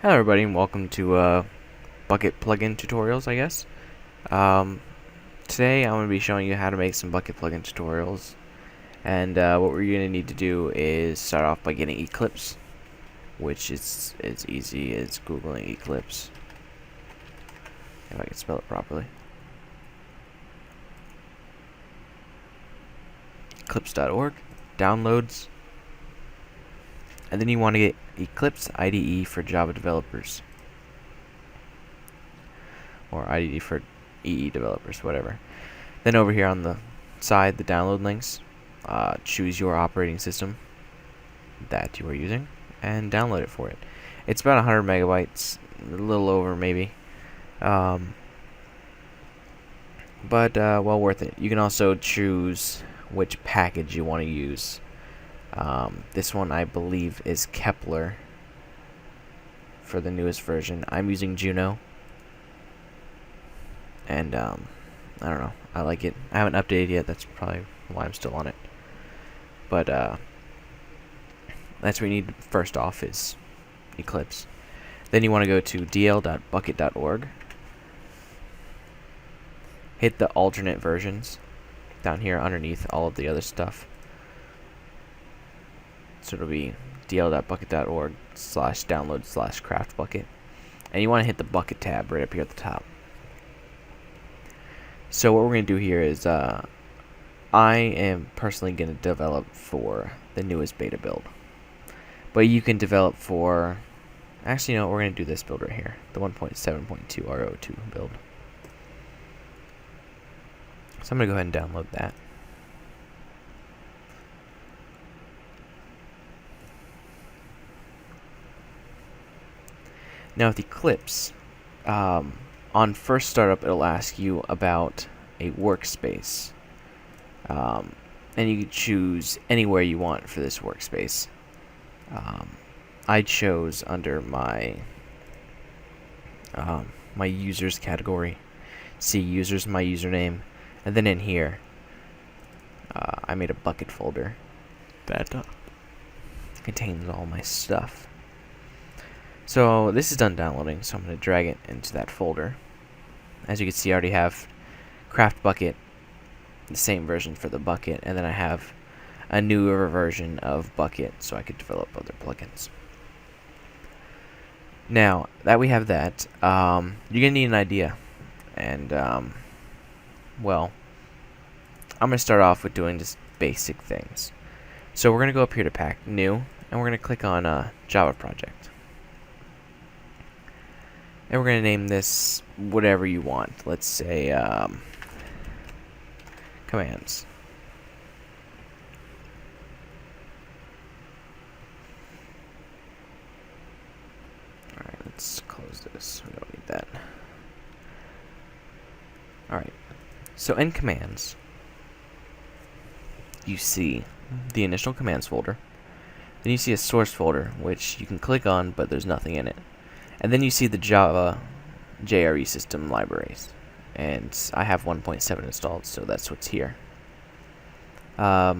Hello everybody and welcome to Bukkit plugin tutorials, I guess. Today I'm going to be showing you how to make some Bukkit plugin tutorials, and what we're going to need to do is start off by getting Eclipse, which is as easy as googling Eclipse, if I can spell it properly. Eclipse.org, downloads, and then you want to get Eclipse IDE for Java developers, or IDE for EE developers, whatever. Then over here on the side, the download links, choose your operating system that you are using and download it for it. It's about 100 megabytes, a little over maybe, but well worth it. You can also choose which package you want to use. This one I believe is Kepler for the newest version. I'm using Juno, and I don't know, I like it. I haven't updated yet, that's probably why I'm still on it. But that's what you need first off is Eclipse. Then you want to go to dl.bukkit.org, hit the alternate versions down here underneath all of the other stuff. So it'll be dl.bukkit.org/download/craftbucket, and you want to hit the Bukkit tab right up here at the top. So what we're going to do here is I am personally going to develop for the newest beta build, but you can develop for, actually no, we're going to do this build right here, the 1.7.2 R02 build. So I'm going to go ahead and download that. Now with Eclipse, on first startup it'll ask you about a workspace, and you can choose anywhere you want for this workspace. I chose under my my users category, see users, my username, and then in here I made a Bukkit folder that contains all my stuff. So this is done downloading, so I'm going to drag it into that folder. As you can see, I already have Craft Bukkit, the same version for the Bukkit, and then I have a newer version of Bukkit so I could develop other plugins. Now that we have that, you're going to need an idea, and well, I'm going to start off with doing just basic things. So we're going to go up here to Pack New, and we're going to click on Java Project. And we're going to name this whatever you want. Let's say commands. Alright, let's close this. We don't need that. Alright, so in commands, you see the initial commands folder. Then you see a source folder, which you can click on, but there's nothing in it. And then you see the Java JRE system libraries, and I have 1.7 installed, so that's what's here. Now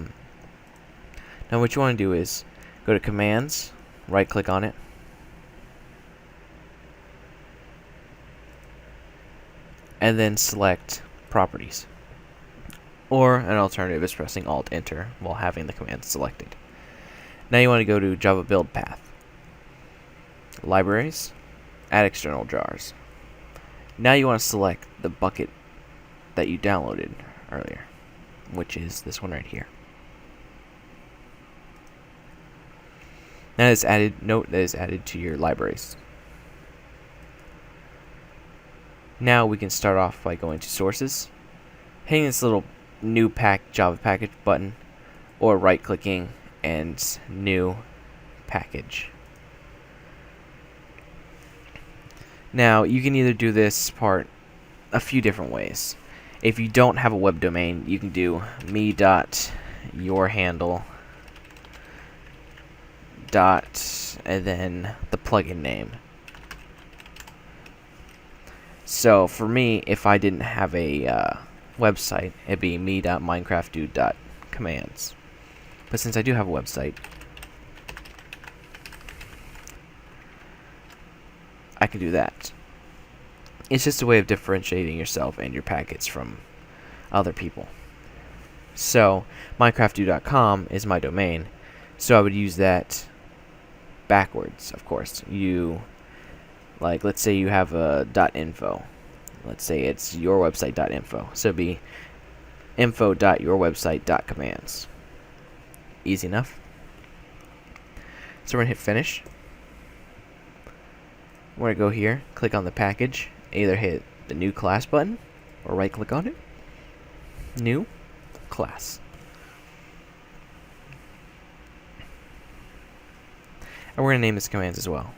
what you want to do is go to commands, right click on it, and then select properties, or an alternative is pressing Alt Enter while having the command selected. Now you want to go to Java build path, libraries, add external jars. Now you want to select the Bukkit that you downloaded earlier, which is this one right here. Now it's added, note that is added to your libraries. Now we can start off by going to sources, hitting this little new Java package button, or right clicking and new package. Now, you can either do this part a few different ways. If you don't have a web domain, you can do me.yourhandle and then the plugin name. So for me, if I didn't have a website, it'd be me.minecraftdude.commands. But since I do have a website, I can do that. It's just a way of differentiating yourself and your packets from other people. So minecraftdo.com is my domain, so I would use that backwards, of course. Let's say you have a .info. Let's say it's yourwebsite.info. So it'd be info.yourwebsite.commands. Easy enough. So we're going to hit finish. We're going to go here, click on the package, either hit the new class button or right click on it. New class. And we're going to name this commands as well.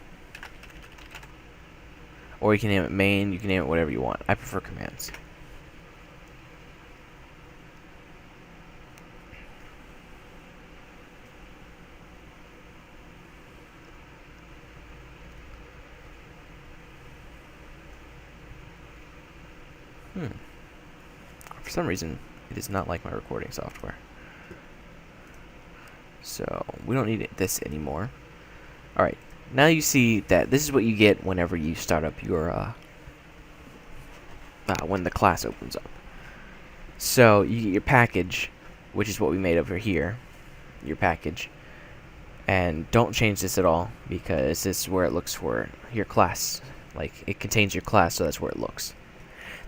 Or you can name it main, you can name it whatever you want. I prefer commands. For some reason, it does not like my recording software. So, we don't need this anymore. Alright, now you see that this is what you get whenever you start up your, when the class opens up. So, you get your package, which is what we made over here, your package. And don't change this at all, because this is where it looks for your class. Like, it contains your class, so that's where it looks.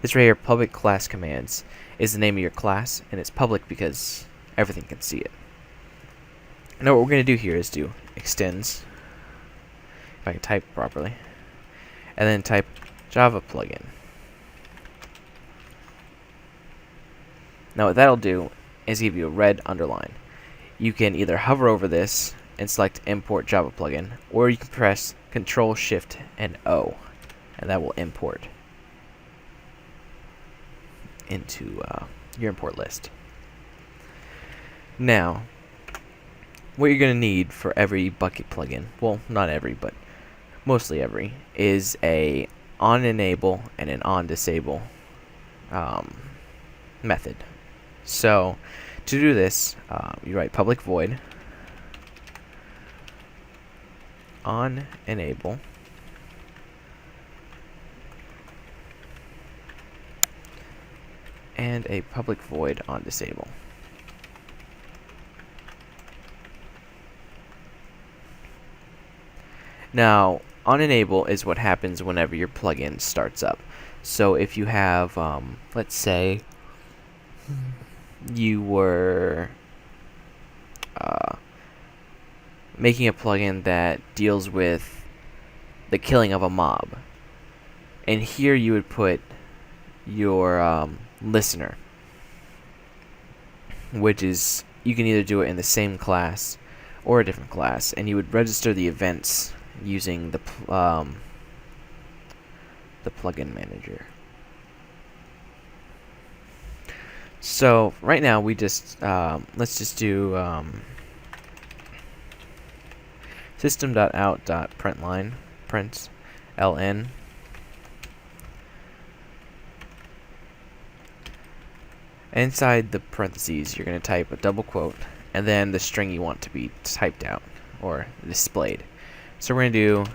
This right here, public class commands, is the name of your class, and it's public because everything can see it. Now what we're going to do here is do extends, if I can type properly, and then type Java plugin. Now what that'll do is give you a red underline. You can either hover over this and select import Java plugin, or you can press Control Shift and O, and that will import into your import list. Now, what you're going to need for every Bukkit plugin, well, not every, but mostly every, is a on enable and an on disable method. So, to do this, you write public void on enable and a public void on disable. Now, on enable is what happens whenever your plugin starts up. So if you have, let's say, you were making a plugin that deals with the killing of a mob, and here you would put your listener, which is, you can either do it in the same class or a different class, and you would register the events using the plugin manager. So right now we just let's just do system.out.println print ln inside the parentheses you're going to type a double quote and then the string you want to be typed out or displayed. So we're going to do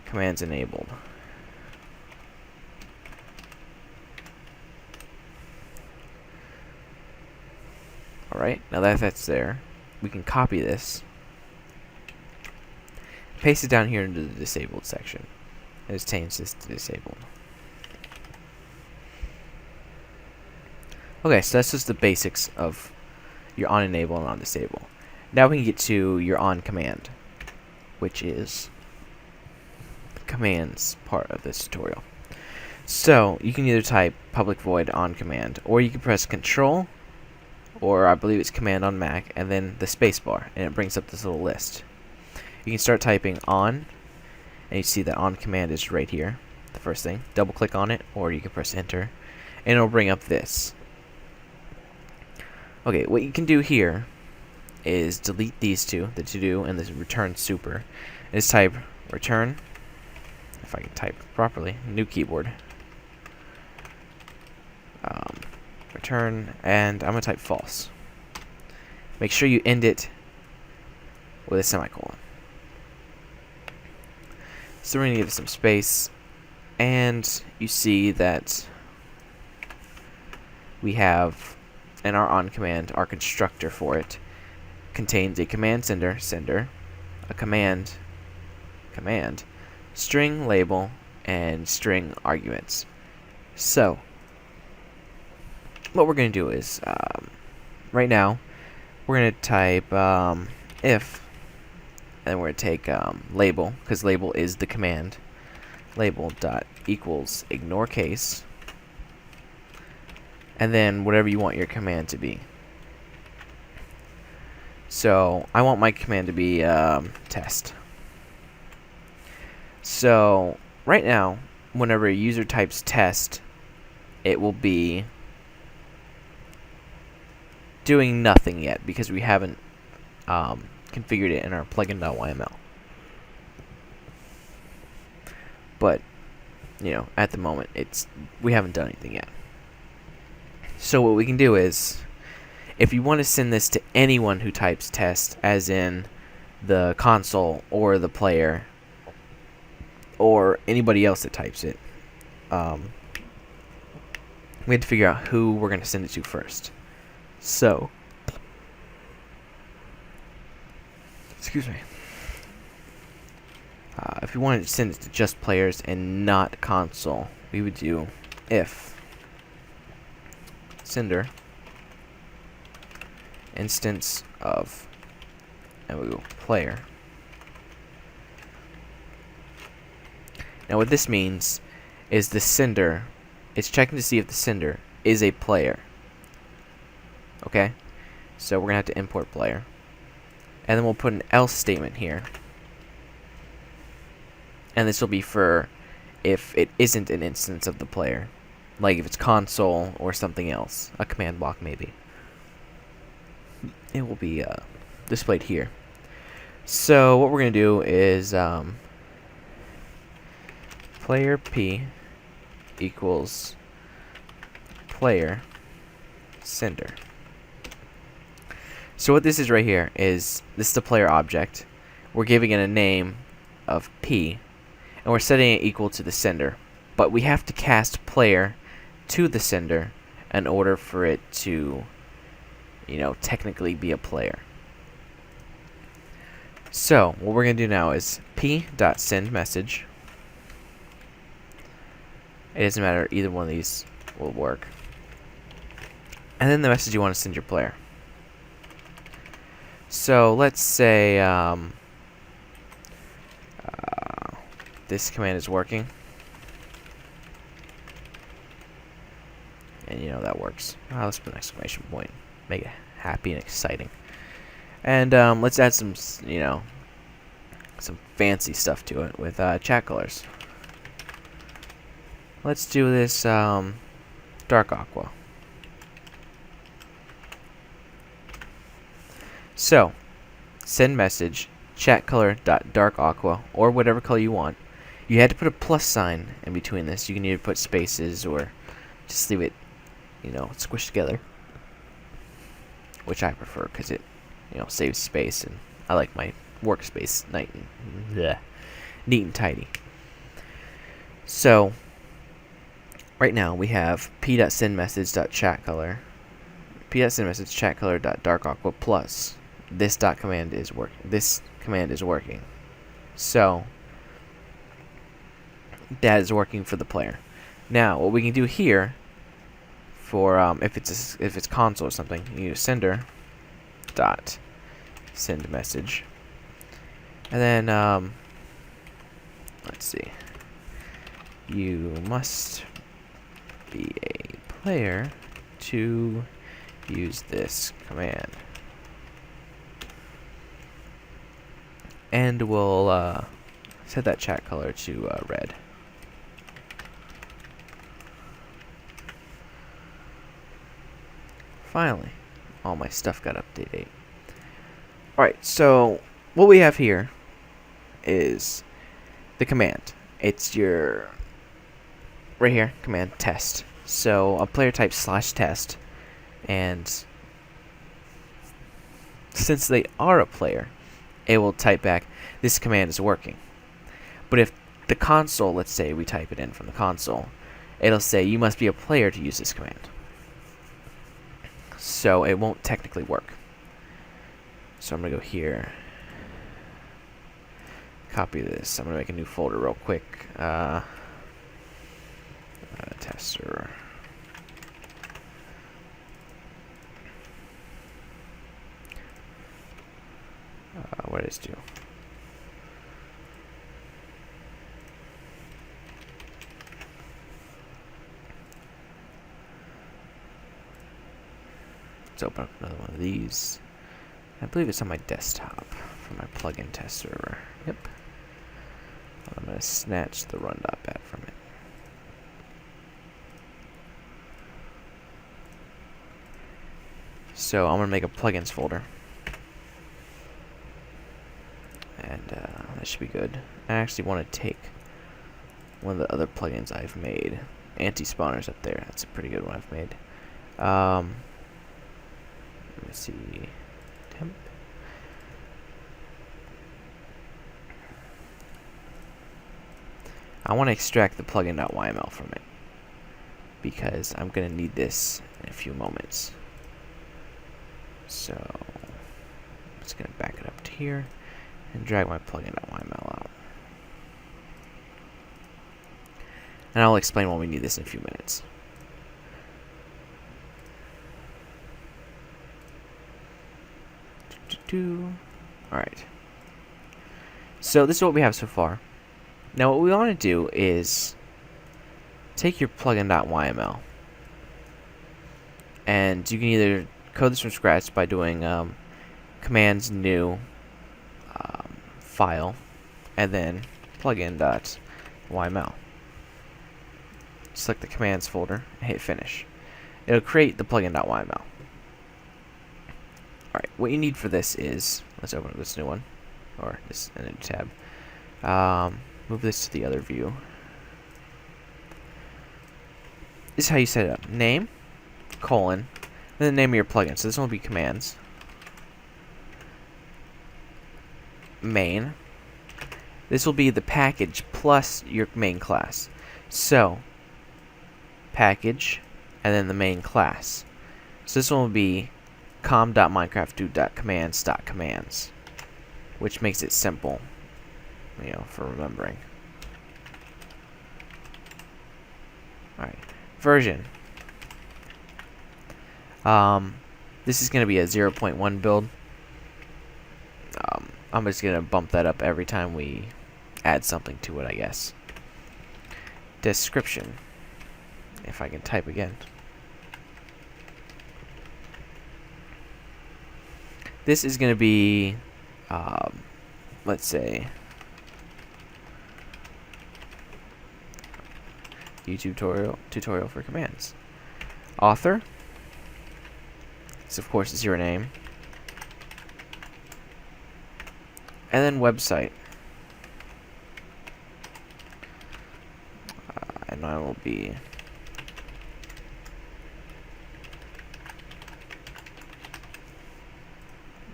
commands enabled. Alright, now that that's there, we can copy this, paste it down here into the disabled section, and just change this to disabled. Okay, so that's just the basics of your on enable and on disable. Now we can get to your on command, which is the commands part of this tutorial. So you can either type public void on command, or you can press Control, or I believe it's Command on Mac, and then the spacebar, and it brings up this little list. You can start typing on, and you see that on command is right here, the first thing. Double click on it, or you can press enter, and it'll bring up this. Okay, what you can do here is delete these two, the to do and the return super, and just type return, if I can type properly, new keyboard, return, and I'm going to type false. Make sure you end it with a semicolon. So we're going to give it some space, and you see that we have in our on command, our constructor for it contains a command sender, a command, string label, and string arguments. So what we're going to do is, right now, we're going to type if, and we're going to take label, because label is the command, label dot equals ignore case, and then whatever you want your command to be. So I want my command to be test. So right now, whenever a user types test, it will be doing nothing yet because we haven't configured it in our plugin.yml. But you know, at the moment, we haven't done anything yet. So what we can do is, if you want to send this to anyone who types test, as in the console or the player or anybody else that types it, we have to figure out who we're going to send it to first. So, excuse me. If we wanted to send it to just players and not console, we would do if sender instance of, and we go player. Now what this means is the sender, it's checking to see if the sender is a player. Okay? So we're going to have to import player. And then we'll put an else statement here. And this will be for if it isn't an instance of the player. Like if it's console or something else. A command block maybe. It will be displayed here. So what we're going to do is player P equals player sender. So what this is right here is, this is the player object. We're giving it a name of P, and we're setting it equal to the sender. But we have to cast player to the sender in order for it to, you know, technically be a player. So what we're going to do now is p.sendMessage. It doesn't matter, either one of these will work. And then the message you want to send your player. So let's say this command is working. And you know that works. Let's put an exclamation point. Make it happy and exciting. And let's add some, you know, some fancy stuff to it with chat colors. Let's do this dark aqua. So, send message chat color dot dark aqua, or whatever color you want. You had to put a plus sign in between this. You can either put spaces or just leave it, you know, squished together, which I prefer because it, you know, saves space, and I like my workspace neat and tidy. So right now we have p.sendMessage.chatColor, p.sendMessage chatColor.darkAqua plus this command is working. So that is working for the player. Now what we can do here for if it's console or something, you use sender dot send message, and then let's see, you must be a player to use this command, and we'll set that chat color to red. Finally, all my stuff got updated. Alright, so what we have here is the command. It's your, right here, command test. So a player types /test, and since they are a player, it will type back, this command is working. But if the console, let's say we type it in from the console, it'll say you must be a player to use this command. So it won't technically work. So I'm going to go here, copy this. I'm going to make a new folder real quick. Tester. What is do? Let's open up another one of these. I believe it's on my desktop for my plugin test server. Yep. I'm going to snatch the run.bat from it. So I'm going to make a plugins folder. And that should be good. I actually want to take one of the other plugins I've made. Anti-spawner's up there. That's a pretty good one I've made. Let me see. Temp. I want to extract the plugin.yml from it because I'm going to need this in a few moments. So I'm just going to back it up to here and drag my plugin.yml out. And I'll explain why we need this in a few minutes. Alright. So this is what we have so far. Now what we want to do is take your plugin.yml and you can either code this from scratch by doing commands new file and then plugin.yml. Select the commands folder and hit finish. It'll create the plugin.yml. Alright, what you need for this is, let's open up this new one, or this in a tab. Move this to the other view. This is how you set it up. Name, colon, and the name of your plugin. So this one will be commands. Main. This will be the package plus your main class. So, package, and then the main class. So this one will be com.minecraftdude.commands.commands, which makes it simple, you know, for remembering. Alright, version. This is going to be a 0.1 build. I'm just going to bump that up every time we add something to it, I guess. Description. If I can type again. This is going to be, let's say, YouTube tutorial for commands. Author. This, of course, is your name. And then website. And mine will be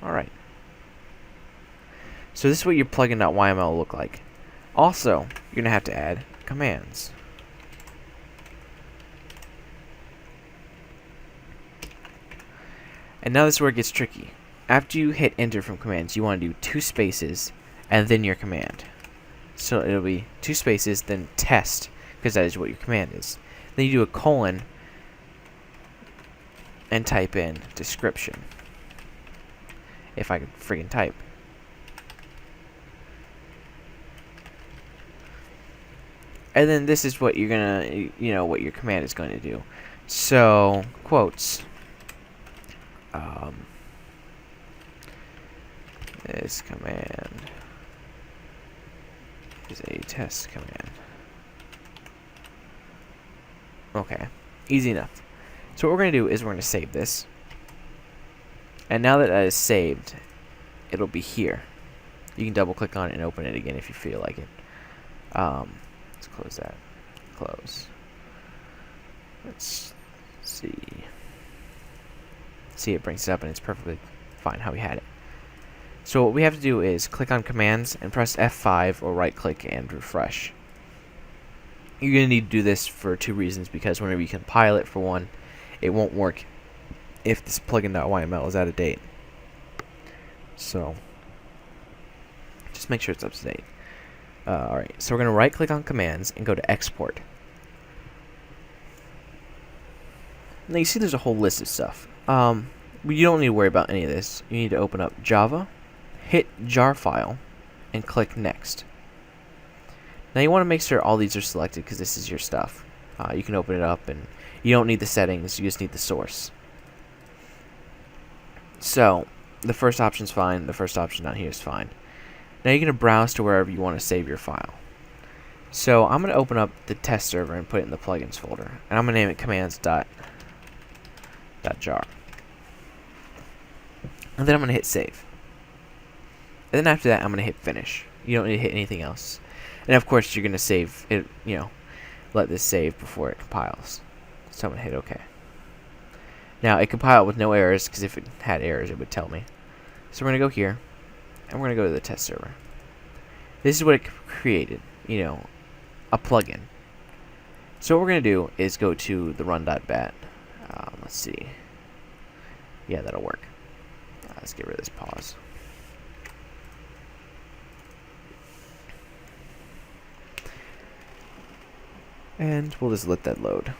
alright. So this is what your plugin.yml will look like. Also, you're going to have to add commands. And now this is where it gets tricky. After you hit enter from commands, you want to do 2 spaces and then your command. So it'll be 2 spaces, then test, because that is what your command is. Then you do a colon and type in description. If I could friggin' type. And then this is what you're gonna, you know, what your command is going to do. So, quotes. This command is a test command. Okay, easy enough. So what we're going to do is we're going to save this. And now that is saved, it'll be here. You can double click on it and open it again if you feel like it. Let's close that. Close. Let's see. See, it brings it up and it's perfectly fine how we had it. So what we have to do is click on commands and press F5 or right click and refresh. You're going to need to do this for two reasons, because whenever you compile it, for one, it won't work if this plugin.yml is out of date. So just make sure it's up to date. Alright, so we're going to right click on commands and go to export. Now you see there's a whole list of stuff. You don't need to worry about any of this. You need to open up Java, hit jar file, and click next. Now you want to make sure all these are selected because this is your stuff. You can open it up and you don't need the settings, you just need the source. So the first option's fine, the first option down here is fine. Now you're going to browse to wherever you want to save your file. So I'm going to open up the test server and put it in the plugins folder. And I'm going to name it commands.jar. And then I'm going to hit save. And then after that, I'm going to hit finish. You don't need to hit anything else. And of course, you're going to save it, let this save before it compiles. So I'm going to hit OK. Now, it compiled with no errors, because if it had errors, it would tell me. So we're going to go here, and we're going to go to the test server. This is what it created, a plugin. So what we're going to do is go to the run.bat. Let's see. Yeah, that'll work. Let's get rid of this pause. And we'll just let that load.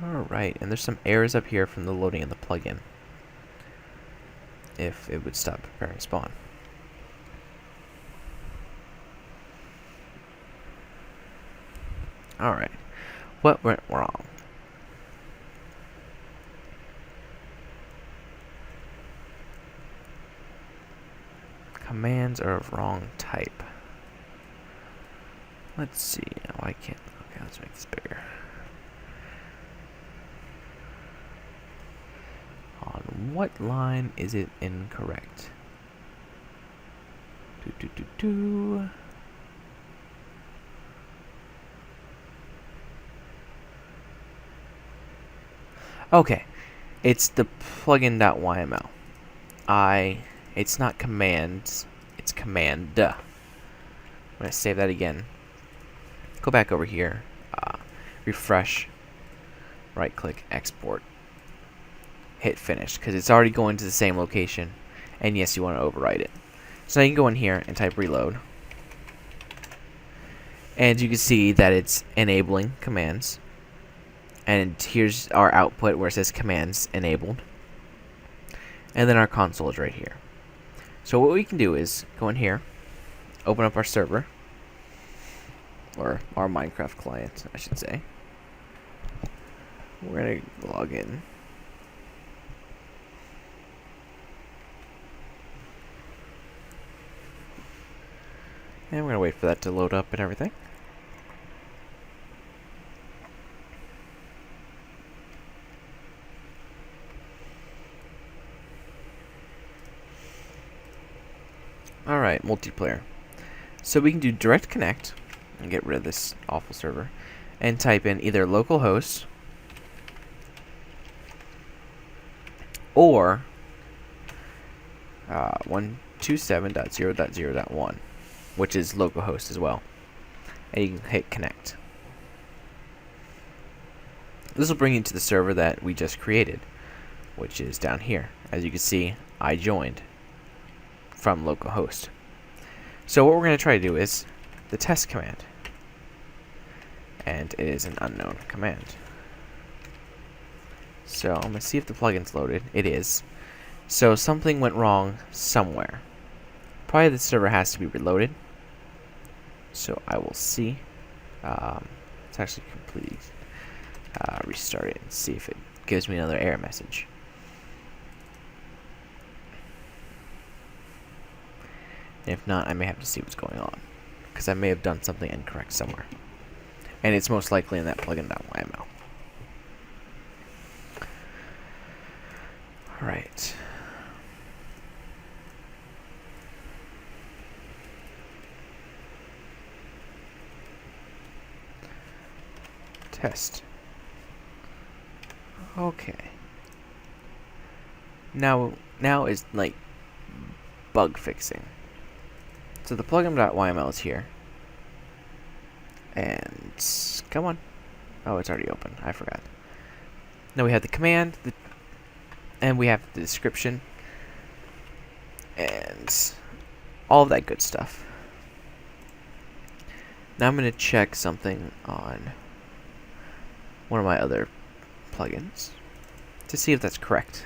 Alright, and there's some errors up here from the loading of the plugin. If it would stop preparing spawn. Alright, what went wrong? Commands are of wrong type. Let's see. Oh, I can't. Okay, let's make this bigger. On what line is it incorrect? Okay, it's the plugin.yml. It's not commands, it's command. I'm going to save that again. Go back over here, refresh, right click, export, hit finish, because it's already going to the same location, and yes, you want to overwrite it. So now you can go in here and type reload, and you can see that it's enabling commands, and here's our output where it says commands enabled, and then our console is right here. So what we can do is go in here, open up our server, or our Minecraft client, I should say. We're going to log in. And we're going to wait for that to load up and everything. Alright, multiplayer. So we can do direct connect and get rid of this awful server and type in either localhost or 127.0.0.1, which is localhost as well. And you can hit connect. This will bring you to the server that we just created, which is down here. As you can see, I joined from localhost. So what we're going to try to do is the test command, and it is an unknown command. So I'm going to see if the plugin's loaded. It is. So something went wrong somewhere. Probably the server has to be reloaded. So I will see. It's actually completely restart it and see if it gives me another error message. And if not, I may have to see what's going on, because I may have done something incorrect somewhere. And it's most likely in that plugin.yml. Alright. Test. Okay. Now is like bug fixing. So the plugin.yml is here. And come on. Oh, it's already open. I forgot. Now we have the command, and we have the description, and all of that good stuff. Now I'm going to check something on one of my other plugins to see if that's correct,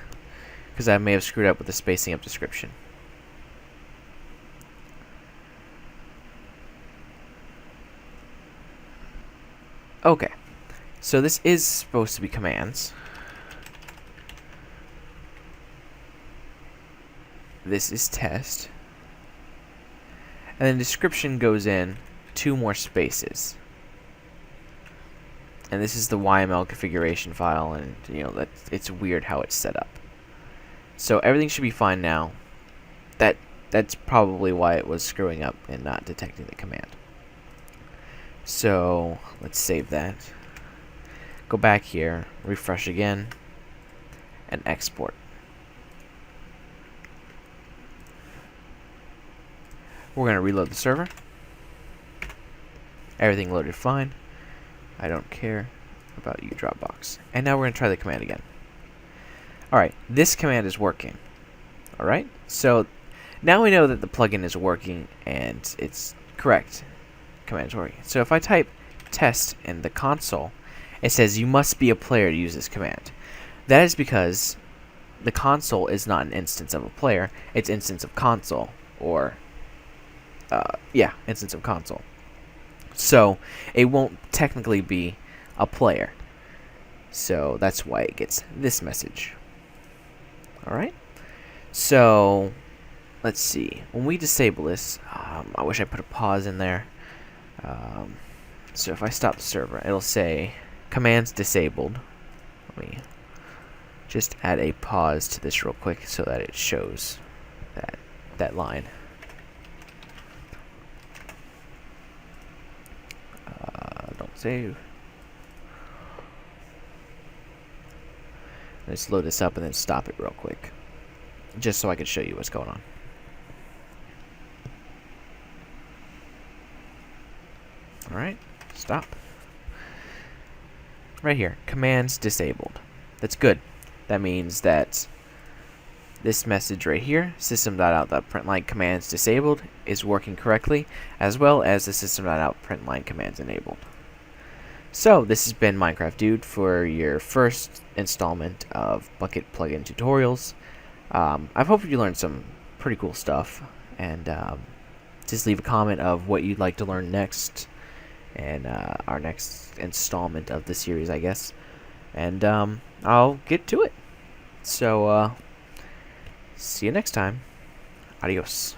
because I may have screwed up with the spacing of description. Okay, so this is supposed to be commands. This is test. And then description goes in 2 more spaces. And this is the YML configuration file, and it's weird how it's set up. So everything should be fine now. That's probably why it was screwing up and not detecting the command. So let's save that. Go back here, refresh again, and export. We're going to reload the server. Everything loaded fine. I don't care about you, Dropbox. And now we're going to try the command again. Alright, this command is working. Alright, so now we know that the plugin is working and it's correct. Command is working. So if I type test in the console, it says you must be a player to use this command. That is because the console is not an instance of a player, it's instance of console, or instance of console. So it won't technically be a player. So that's why it gets this message. Alright? So let's see. When we disable this, I wish I put a pause in there. So if I stop the server, it'll say commands disabled. Let me just add a pause to this real quick so that it shows that line. Don't save. Let's load this up and then stop it real quick, just so I can show you what's going on. Alright, stop. Right here, commands disabled. That's good. That means that this message right here, system.out.println commands disabled, is working correctly, as well as the system.out.println commands enabled. So, this has been Minecraft Dude for your first installment of Bukkit plugin tutorials. I hope you learned some pretty cool stuff, and just leave a comment of what you'd like to learn next, and our next installment of the series, I guess. And I'll get to it. So, see you next time. Adios.